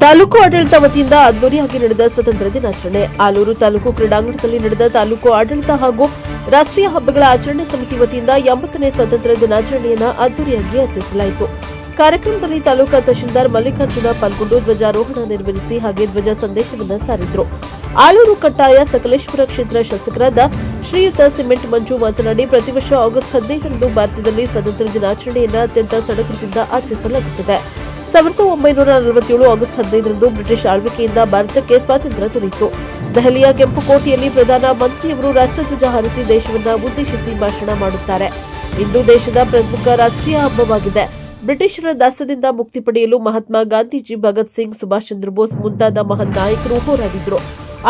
ತಾಲೂಕು ಆಡಳಿತ ವತಿಯಿಂದ ಅದ್ದೂರಿಯಾಗಿ ನಡೆದ ಸ್ವಾತಂತ್ರ್ಯ ದಿನಾಚರಣೆ. ಆಲೂರು ತಾಲೂಕು ಕ್ರೀಡಾಂಗಣದಲ್ಲಿ ನಡೆದ ತಾಲೂಕು ಆಡಳಿತ ಹಾಗೂ ರಾಷ್ಟ್ರೀಯ ಹಬ್ಬಗಳ ಆಚರಣೆ ಸಮಿತಿ ವತಿಯಿಂದ 80ನೇ ಸ್ವಾತಂತ್ರ್ಯ ದಿನಾಚರಣೆಯನ್ನು ಅದ್ದೂರಿಯಾಗಿ ಆಚರಿಸಲಾಯಿತು. ಕಾರ್ಯಕ್ರಮದಲ್ಲಿ ತಾಲೂಕಾ ತಹಶೀಲ್ದಾರ್ ಮಲ್ಲಿಕಾರ್ಜುನ ಪಾಲ್ಗೊಂಡು ಧ್ವಜಾರೋಹಣ ನೆರವೇರಿಸಿ ಹಾಗೆ ಧ್ವಜ ಸಂದೇಶವನ್ನು ಸಾರಿದರು. ಆಲೂರು ಕಟ್ಟಾಯ ಸಕಲೇಶ್ವರ ಕ್ಷೇತ್ರ ಶಾಸಕರಾದ ಶ್ರೀಯುತ ಸಿಮೆಂಟ್ ಮಂಜು ಮಾತನಾಡಿ, ಪ್ರತಿ ವರ್ಷ ಆಗಸ್ಟ್ 15ರಂದು ಭಾರತದಲ್ಲಿ ಸ್ವಾತಂತ್ರ್ಯ ದಿನಾಚರಣೆಯನ್ನು ಅತ್ಯಂತ ಸಡಗರದಿಂದ ಆಚರಿಸಲಾಗುತ್ತದೆ. 1947 ಆಗಸ್ಟ್ 15ರಂದು ಬ್ರಿಟಿಷ್ ಆಳ್ವಿಕೆಯಿಂದ ಭಾರತಕ್ಕೆ ಸ್ವಾತಂತ್ರ್ಯ ದೊರೆಯಿತು. ದೆಹಲಿಯ ಕೆಂಪುಕೋಟೆಯಲ್ಲಿ ಪ್ರಧಾನ ಮಂತ್ರಿಯವರು ರಾಷ್ಟ್ರಧ್ವಜ ಹಾರಿಸಿ ದೇಶವನ್ನು ಉದ್ದೇಶಿಸಿ ಭಾಷಣ ಮಾಡುತ್ತಾರೆ. ಇಂದು ದೇಶದ ಪ್ರಮುಖ ರಾಷ್ಟ್ರೀಯ ಹಬ್ಬವಾಗಿದೆ. ಬ್ರಿಟಿಷರ ದಾಸ್ಯದಿಂದ ಮುಕ್ತಿ ಪಡೆಯಲು ಮಹಾತ್ಮ ಗಾಂಧೀಜಿ, ಭಗತ್ ಸಿಂಗ್, ಸುಭಾಷ್ ಚಂದ್ರ ಬೋಸ್ ಮುಂತಾದ ಮಹಾನ್ ನಾಯಕರು ಹೋರಾಡಿದರು.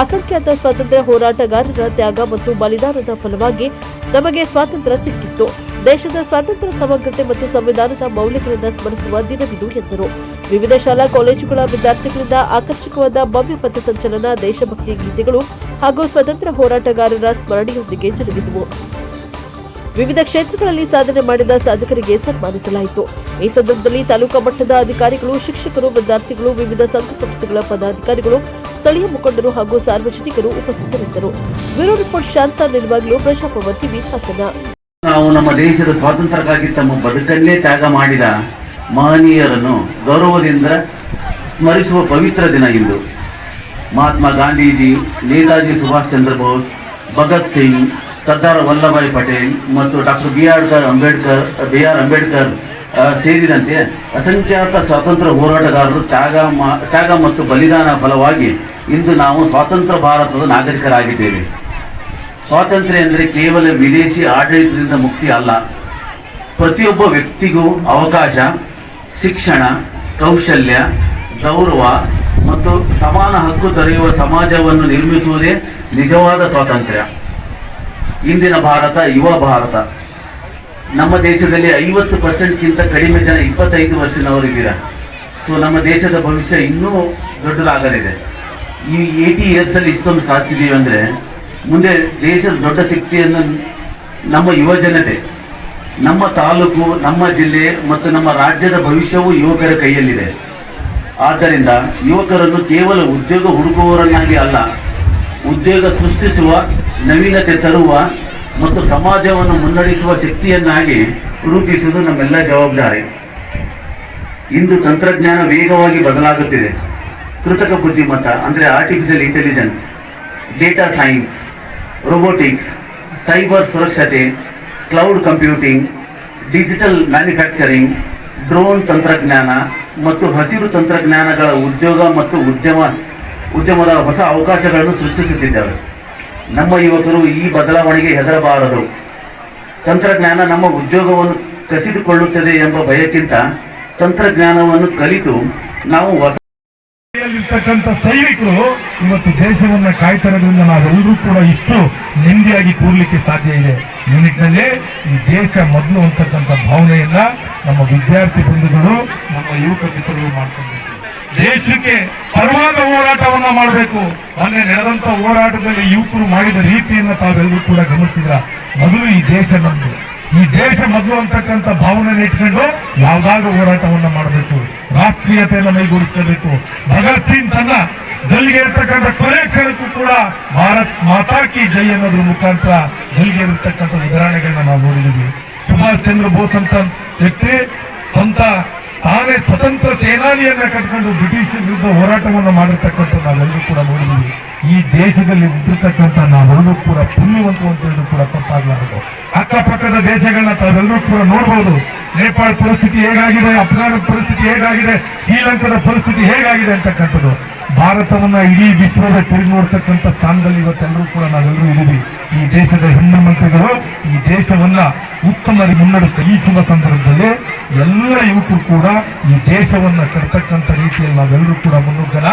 ಅಸಂಖ್ಯಾತ ಸ್ವಾತಂತ್ರ್ಯ ಹೋರಾಟಗಾರರ ತ್ಯಾಗ ಮತ್ತು ಬಲಿದಾನದ ಫಲವಾಗಿ ನಮಗೆ ಸ್ವಾತಂತ್ರ್ಯ ಸಿಕ್ಕಿತ್ತು. ದೇಶದ ಸ್ವಾತಂತ್ರ್ಯ ಸಮಗ್ರತೆ ಮತ್ತು ಸಂವಿಧಾನದ ಮೌಲ್ಯಗಳನ್ನು ಸ್ಮರಿಸುವ ದಿನವಿದು ಎಂದರು. ವಿವಿಧ ಶಾಲಾ ಕಾಲೇಜುಗಳ ವಿದ್ಯಾರ್ಥಿಗಳಿಂದ ಆಕರ್ಷಕವಾದ ಭವ್ಯ ಪಥಸಂಚಲನ, ದೇಶಭಕ್ತಿ ಗೀತೆಗಳು ಹಾಗೂ ಸ್ವಾತಂತ್ರ್ಯ ಹೋರಾಟಗಾರರ ಸ್ಮರಣೆಯೊಂದಿಗೆ ಜರುಗಿದವು. ವಿವಿಧ ಕ್ಷೇತ್ರಗಳಲ್ಲಿ ಸಾಧನೆ ಮಾಡಿದ ಸಾಧಕರಿಗೆ ಸನ್ಮಾನಿಸಲಾಯಿತು. ಈ ಸಂದರ್ಭದಲ್ಲಿ ತಾಲೂಕಾ ಮಟ್ಟದ ಅಧಿಕಾರಿಗಳು, ಶಿಕ್ಷಕರು, ವಿದ್ಯಾರ್ಥಿಗಳು, ವಿವಿಧ ಸಂಘ ಸಂಸ್ಥೆಗಳ ಪದಾಧಿಕಾರಿಗಳು, ಸ್ಥಳೀಯ ಮುಖಂಡರು ಹಾಗೂ ಸಾರ್ವಜನಿಕರು ಉಪಸ್ಥಿತರಿದ್ದರು. ಬ್ಯೂರೋ ರಿಪೋರ್ಟ್ ಶಾಂತ ನಿರ್ವಾಗ್ಲು, ಪ್ರಜಾಪ್ರಭ ಟಿವಿ, ಹಾಸನ. ನಾವು ನಮ್ಮ ದೇಶದ ಸ್ವಾತಂತ್ರ್ಯಕ್ಕಾಗಿ ತಮ್ಮ ಬದುಕನ್ನೇ ತ್ಯಾಗ ಮಾಡಿದ ಮಹನೀಯರನ್ನು ಗೌರವದಿಂದ ಸ್ಮರಿಸುವ ಪವಿತ್ರ ದಿನ ಇಂದು. ಮಹಾತ್ಮ ಗಾಂಧೀಜಿ, ನೇತಾಜಿ ಸುಭಾಷ್ ಚಂದ್ರ ಬೋಸ್, ಭಗತ್ ಸಿಂಗ್, ಸರ್ದಾರ್ ವಲ್ಲಭಾಯ್ ಪಟೇಲ್ ಮತ್ತು ಡಾಕ್ಟರ್ ಬಿ ಆರ್ ಅಂಬೇಡ್ಕರ್ ಸೇರಿದಂತೆ ಅಸಂಖ್ಯಾತ ಸ್ವಾತಂತ್ರ್ಯ ಹೋರಾಟಗಾರರು ತ್ಯಾಗ ಮತ್ತು ಬಲಿದಾನ ಫಲವಾಗಿ ಇಂದು ನಾವು ಸ್ವತಂತ್ರ ಭಾರತದ ನಾಗರಿಕರಾಗಿದ್ದೇವೆ. ಸ್ವಾತಂತ್ರ್ಯ ಎಂದರೆ ಕೇವಲ ವಿದೇಶಿ ಆಡಳಿತದಿಂದ ಮುಕ್ತಿ ಅಲ್ಲ. ಪ್ರತಿಯೊಬ್ಬ ವ್ಯಕ್ತಿಗೂ ಅವಕಾಶ, ಶಿಕ್ಷಣ, ಕೌಶಲ್ಯ, ಗೌರವ ಮತ್ತು ಸಮಾನ ಹಕ್ಕು ದೊರೆಯುವ ಸಮಾಜವನ್ನು ನಿರ್ಮಿಸುವುದೇ ನಿಜವಾದ ಸ್ವಾತಂತ್ರ್ಯ. ಇಂದಿನ ಭಾರತ ಯುವ ಭಾರತ. ನಮ್ಮ ದೇಶದಲ್ಲಿ 50%ಗಿಂತ ಕಡಿಮೆ ಜನ 25 ವರ್ಷದವರಿದ್ದೀರ. ಸೊ ನಮ್ಮ ದೇಶದ ಭವಿಷ್ಯ ಇನ್ನೂ ದೊಡ್ಡದಾಗಲಿದೆ. ಈ 80 ಇಯರ್ಸಲ್ಲಿ ಇಷ್ಟೊಂದು ಸಾಧಿಸಿದ್ದೀವಿ ಅಂದರೆ ಮುಂದೆ ದೇಶದ ದೊಡ್ಡ ಶಕ್ತಿಯನ್ನು ನಮ್ಮ ಯುವ ಜನತೆ, ನಮ್ಮ ತಾಲೂಕು, ನಮ್ಮ ಜಿಲ್ಲೆ ಮತ್ತು ನಮ್ಮ ರಾಜ್ಯದ ಭವಿಷ್ಯವು ಯುವಕರ ಕೈಯಲ್ಲಿದೆ. ಆದ್ದರಿಂದ ಯುವಕರನ್ನು ಕೇವಲ ಉದ್ಯೋಗ ಹುಡುಕುವವರನ್ನಾಗಿ ಅಲ್ಲ, ಉದ್ಯೋಗ ಸೃಷ್ಟಿಸುವ, ನವೀನತೆ ತರುವ ಮತ್ತು ಸಮಾಜವನ್ನು ಮುನ್ನಡೆಸುವ ಶಕ್ತಿಯನ್ನಾಗಿ ರೂಪಿಸುವುದು ನಮ್ಮೆಲ್ಲ ಜವಾಬ್ದಾರಿ. ಇಂದು ತಂತ್ರಜ್ಞಾನ ವೇಗವಾಗಿ ಬದಲಾಗುತ್ತಿದೆ. ಕೃತಕ ಬುದ್ಧಿಮತ್ತ ಅಂದರೆ artificial intelligence, data science, robotics, cyber ಸುರಕ್ಷತೆ, cloud computing, digital manufacturing, drone ತಂತ್ರಜ್ಞಾನ ಮತ್ತು ಹಸಿರು ತಂತ್ರಜ್ಞಾನಗಳ ಉದ್ಯೋಗ ಮತ್ತು ಉದ್ಯಮದ ಹೊಸ ಅವಕಾಶಗಳನ್ನು ಸೃಷ್ಟಿಸುತ್ತಿದ್ದಾವೆ. ನಮ್ಮ ಯುವಕರು ಈ ಬದಲಾವಣೆಗೆ ಹೆದರಬಾರದು. ತಂತ್ರಜ್ಞಾನ ನಮ್ಮ ಉದ್ಯೋಗವನ್ನು ಕಸಿದುಕೊಳ್ಳುತ್ತದೆ ಎಂಬ ಭಯಕ್ಕಿಂತ ತಂತ್ರಜ್ಞಾನವನ್ನು ಕಲಿತು ನಾವು ಸೈನಿಕರು ಇವತ್ತು ದೇಶವನ್ನ ಕಾಯ್ತಿರೋದ್ರಿಂದ ನಾವೆಲ್ಲರೂ ಕೂಡ ಇಷ್ಟು ನೆಮ್ಮದಿಯಾಗಿ ಕೂರ್ಲಿಕ್ಕೆ ಸಾಧ್ಯ ಇದೆ. ಈ ನಿಟ್ಟಿನಲ್ಲಿ ಈ ದೇಶ ಮೊದಲು ಅಂತಕ್ಕಂಥ ಭಾವನೆಯನ್ನ ನಮ್ಮ ವಿದ್ಯಾರ್ಥಿ ಬಂಧುಗಳು, ನಮ್ಮ ಯುವಕ ಮಿತ್ರರು ಮಾಡ್ಕೊಳ್ಬೇಕು. ದೇಶಕ್ಕೆ ಪರವಾದ ಹೋರಾಟವನ್ನ ಮಾಡಬೇಕು. ಮೊನ್ನೆ ನಡೆದಂತ ಹೋರಾಟದಲ್ಲಿ ಯುವಕರು ಮಾಡಿದ ರೀತಿಯನ್ನ ತಾವೆಲ್ಲರೂ ಕೂಡ ಗಮನಿಸಿದ್ರ. ಮೊದಲು ಈ ದೇಶ ನಮ್ದು, ಈ ದೇಶ ಮೊದಲು ಅಂತಕ್ಕಂಥ ಭಾವನೆ ಇಟ್ಕೊಂಡು ಯಾವ್ದಾದ್ರು ಹೋರಾಟವನ್ನ ಮಾಡಬೇಕು, ರಾಷ್ಟ್ರೀಯತೆಯನ್ನು ಮೈಗೂಡಿಸಬೇಕು. ಭಗತ್ ಸಿಂಗ್ ತನ್ನ ಜೈಲಿಗೆ ಇರ್ತಕ್ಕಂಥ ಕೊನೆ ಕ್ಷಣಕ್ಕೂ ಕೂಡ ಭಾರತ್ ಮಾತಾ ಕಿ ಜೈ ಅನ್ನೋದ್ರ ಮುಖಾಂತರ ಜೈಲಿಗೆ ಇರತಕ್ಕಂಥ ಉದಾಹರಣೆಗಳನ್ನ ನಾವು ನೋಡಿದ್ದೀವಿ. ಸುಭಾಷ್ ಚಂದ್ರ ಬೋಸ್ ಅಂತ ವ್ಯಕ್ತಿ ಸ್ವಂತ ತಾನೇ ಸ್ವತಂತ್ರ ಸೇನಾನಿಯನ್ನ ಕಟ್ಕೊಂಡು ಬ್ರಿಟಿಷ್ ವಿರುದ್ಧ ಹೋರಾಟವನ್ನು ಮಾಡಿರ್ತಕ್ಕಂಥ ನಾವೆಲ್ಲರೂ ಕೂಡ ನೋಡಿದ್ದೀವಿ. ಈ ದೇಶದಲ್ಲಿ ಹುಟ್ಟಿರ್ತಕ್ಕಂಥ ನಾವೆಲ್ಲರೂ ಕೂಡ ಪುಣ್ಯವಂತು ಅಂತ ಹೇಳಿದ್ರು ಕೂಡ ತಪ್ಪಾಗಲಾರದು. ಅಕ್ಕಪಕ್ಕದ ದೇಶಗಳನ್ನ ತಾವೆಲ್ಲರೂ ಕೂಡ ನೋಡಬಹುದು. ನೇಪಾಳ ಪರಿಸ್ಥಿತಿ ಹೇಗಾಗಿದೆ, ಅಫ್ಘಾನದ ಪರಿಸ್ಥಿತಿ ಹೇಗಾಗಿದೆ, ಶ್ರೀಲಂಕಾದ ಪರಿಸ್ಥಿತಿ ಹೇಗಾಗಿದೆ ಅಂತಕ್ಕಂಥದ್ದು. ಭಾರತವನ್ನ ಇಡೀ ವಿಶ್ವದ ತಿರುಗಿ ನೋಡ್ತಕ್ಕಂಥ ಸ್ಥಾನದಲ್ಲಿ ಇವತ್ತೆಲ್ಲರೂ ಕೂಡ ನಾವೆಲ್ಲರೂ ಇದ್ದೀವಿ. ಈ ದೇಶದ ಹೆಣ್ಣು ಮಂತ್ರಿಗಳು ಈ ದೇಶವನ್ನ ಉತ್ತಮ ಮುನ್ನಡೆಸ್ತಾರೆ. ಈ ಶುಭ ಸಂದರ್ಭದಲ್ಲಿ ಎಲ್ಲ ಯುವಕರು ಕೂಡ ಈ ದೇಶವನ್ನ ಕಟ್ತಕ್ಕಂಥ ರೀತಿಯಲ್ಲಿ ನಾವೆಲ್ಲರೂ ಕೂಡ ಮುನ್ನುಗ್ಗನ.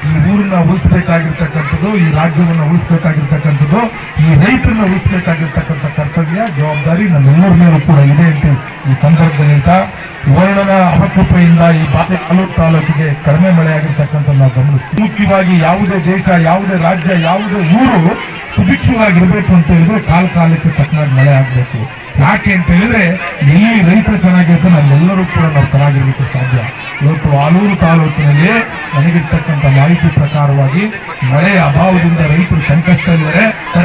ಈ ಊರನ್ನ ಉಳಿಸಬೇಕಾಗಿರ್ತಕ್ಕಂಥದ್ದು, ಈ ರಾಜ್ಯವನ್ನ ಉಳಿಸಬೇಕಾಗಿರ್ತಕ್ಕಂಥದ್ದು, ಈ ರೈತರನ್ನ ಉಳಿಸಬೇಕಾಗಿರ್ತಕ್ಕಂಥ ಕರ್ತವ್ಯ, ಜವಾಬ್ದಾರಿ ನಮ್ಮೆಲ್ಲರ ಮೇಲೂ ಕೂಡ ಇದೆ ಅಂತ ಈ ಸಂದರ್ಭದಲ್ಲಿ ವರ್ಣನ ಅವಕೃಪೆಯಿಂದ ಈ ಆಲೂರು ತಾಲೂಕಿಗೆ ಕಡಿಮೆ ಮಳೆಯಾಗಿರ್ತಕ್ಕಂಥ ನಾವು ಗಮನಿಸ್ತೀವಿ. ಮುಖ್ಯವಾಗಿ ಯಾವುದೇ ದೇಶ, ಯಾವುದೇ ರಾಜ್ಯ, ಯಾವುದೇ ಊರು ಸುಭಿಕ್ಷವಾಗಿರ್ಬೇಕು ಅಂತ ಹೇಳಿದ್ರೆ ಕಾಲಕ್ಕೆ ತಕ್ಕನಾಗಿ ಮಳೆ ಆಗಬೇಕು. ಯಾಕೆ ಅಂತ ಹೇಳಿದ್ರೆ ಎಲ್ಲಿ ರೈತರು ಚೆನ್ನಾಗಿರ್ತಾರೆ ಅಲ್ಲೆಲ್ಲರೂ ಕೂಡ ನಾವು ಚೆನ್ನಾಗಿರ್ಲಿಕ್ಕೆ ಸಾಧ್ಯ. ಇವತ್ತು ಆಲೂರು ತಾಲೂಕಿನಲ್ಲಿ ನನಗಿರ್ತಕ್ಕಂಥ ಮಾಹಿತಿ ಪ್ರಕಾರವಾಗಿ ಮಳೆಯ ಅಭಾವದಿಂದ